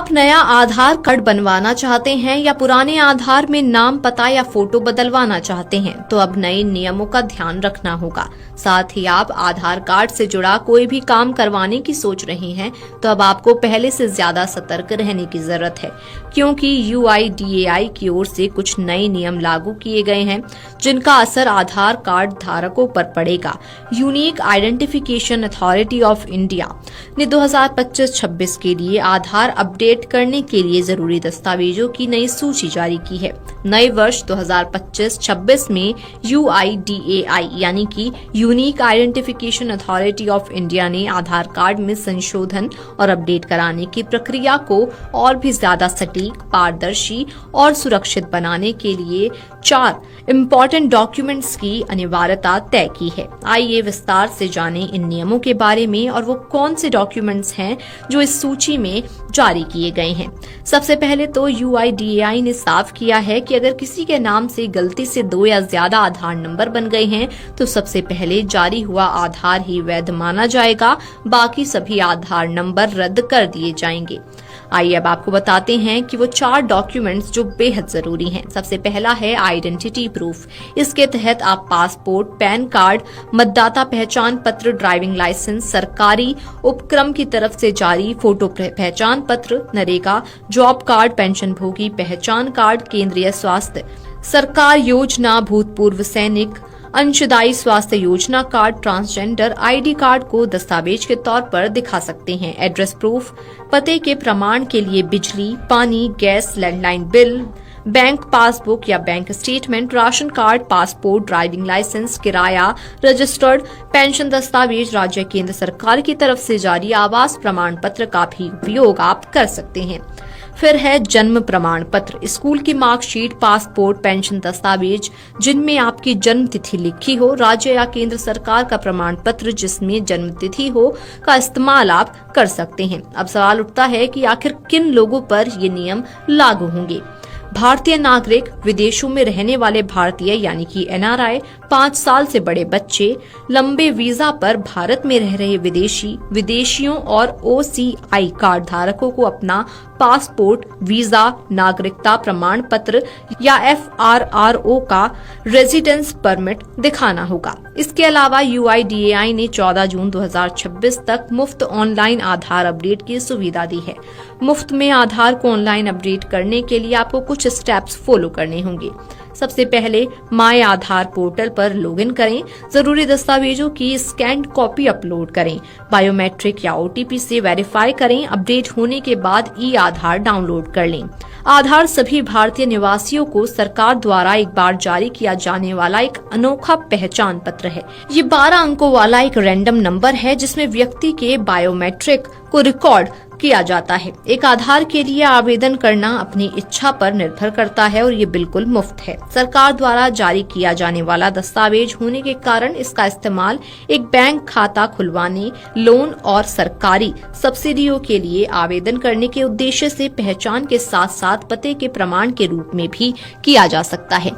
आप नया आधार कार्ड बनवाना चाहते हैं या पुराने आधार में नाम, पता या फोटो बदलवाना चाहते हैं तो अब नए नियमों का ध्यान रखना होगा। साथ ही आप आधार कार्ड से जुड़ा कोई भी काम करवाने की सोच रहे हैं तो अब आपको पहले से ज्यादा सतर्क रहने की जरूरत है, क्योंकि UIDAI की ओर से कुछ नए नियम लागू किए गए हैं जिनका असर आधार कार्ड धारकों पर पड़ेगा। Unique identification authority of India ने 2025-26 के लिए आधार अपडेट करने के लिए जरूरी दस्तावेजों की नई सूची जारी की है। नए वर्ष 2025-26 में UIDAI यानी कि unique identification authority of India ने आधार कार्ड में संशोधन और अपडेट कराने की प्रक्रिया को और भी ज्यादा सटीक, पारदर्शी और सुरक्षित बनाने के लिए 4 इम्पोर्टेंट डॉक्यूमेंट्स की अनिवार्यता तय की है। आइए विस्तार से जानें इन नियमों के बारे में और वो कौन से डॉक्यूमेंट्स हैं जो इस सूची में जारी किए गए हैं। सबसे पहले तो UIDAI ने साफ किया है कि अगर किसी के नाम से गलती से 2 या ज्यादा आधार नंबर बन गए हैं तो सबसे पहले जारी हुआ आधार ही वैध माना जाएगा, बाकी सभी आधार नंबर रद्द कर दिए जाएंगे। आइए अब आपको बताते हैं कि वो 4 डॉक्यूमेंट्स जो बेहद जरूरी हैं। सबसे पहला है आइडेंटिटी प्रूफ। इसके तहत आप पासपोर्ट, पैन कार्ड, मतदाता पहचान पत्र, ड्राइविंग लाइसेंस, सरकारी उपक्रम की तरफ से जारी फोटो पहचान पत्र, नरेगा जॉब कार्ड, पेंशन भोगी पहचान कार्ड, केंद्रीय स्वास्थ्य सरकार योजना, भूतपूर्व सैनिक अंशदायी स्वास्थ्य योजना कार्ड, ट्रांसजेंडर ID कार्ड को दस्तावेज के तौर पर दिखा सकते हैं। एड्रेस प्रूफ, पते के प्रमाण के लिए बिजली, पानी, gas, landline bill, bank passbook या bank statement, ration card, passport, driving licence, किराया, रजिस्टर्ड पेंशन दस्तावेज, राज्य केंद्र सरकार की तरफ से जारी आवास प्रमाण पत्र का भी उपयोग आप कर सकते हैं। फिर है जन्म प्रमाण पत्र। स्कूल की मार्कशीट, पासपोर्ट, पेंशन दस्तावेज जिनमें आपकी जन्म तिथि लिखी हो, राज्य या केंद्र सरकार का प्रमाण पत्र जिसमें जन्म तिथि हो का इस्तेमाल आप कर सकते हैं। अब सवाल उठता है कि आखिर किन लोगों पर ये नियम लागू होंगे। भारतीय नागरिक, विदेशों में रहने वाले भारतीय यानी कि NRI, 5 साल से बड़े बच्चे, लंबे वीजा पर भारत में रह रहे विदेशी, विदेशियों और OCI कार्ड धारकों को अपना पासपोर्ट, वीजा, नागरिकता प्रमाण पत्र या FRRO का रेजिडेंस परमिट दिखाना होगा। इसके अलावा UIDAI ने 14 जून 2026 तक मुफ्त ऑनलाइन आधार अपडेट की सुविधा दी है। मुफ्त में आधार को ऑनलाइन अपडेट करने के लिए आपको कुछ स्टेप्स फॉलो करने होंगे। सबसे पहले माय आधार पोर्टल पर लॉगिन करें, जरूरी दस्तावेजों की स्कैन्ड कॉपी अपलोड करें, बायोमेट्रिक या OTP से वेरीफाई करें। अपडेट होने के बाद आधार डाउनलोड कर लें। आधार सभी भारतीय निवासियों को सरकार द्वारा एक बार जारी किया जाने वाला एक अनोखा पहचान पत्र है। ये 12 अंकों वाला एक रैंडम नंबर है जिसमें व्यक्ति के बायोमेट्रिक को रिकॉर्ड किया जाता है। एक आधार के लिए आवेदन करना अपनी इच्छा पर निर्भर करता है और ये बिल्कुल मुफ्त है। सरकार द्वारा जारी किया जाने वाला दस्तावेज होने के कारण इसका इस्तेमाल एक बैंक खाता खुलवाने, लोन और सरकारी सब्सिडियों के लिए आवेदन करने के उद्देश्य से पहचान के साथ साथ पते के प्रमाण के रूप में भी किया जा सकता है।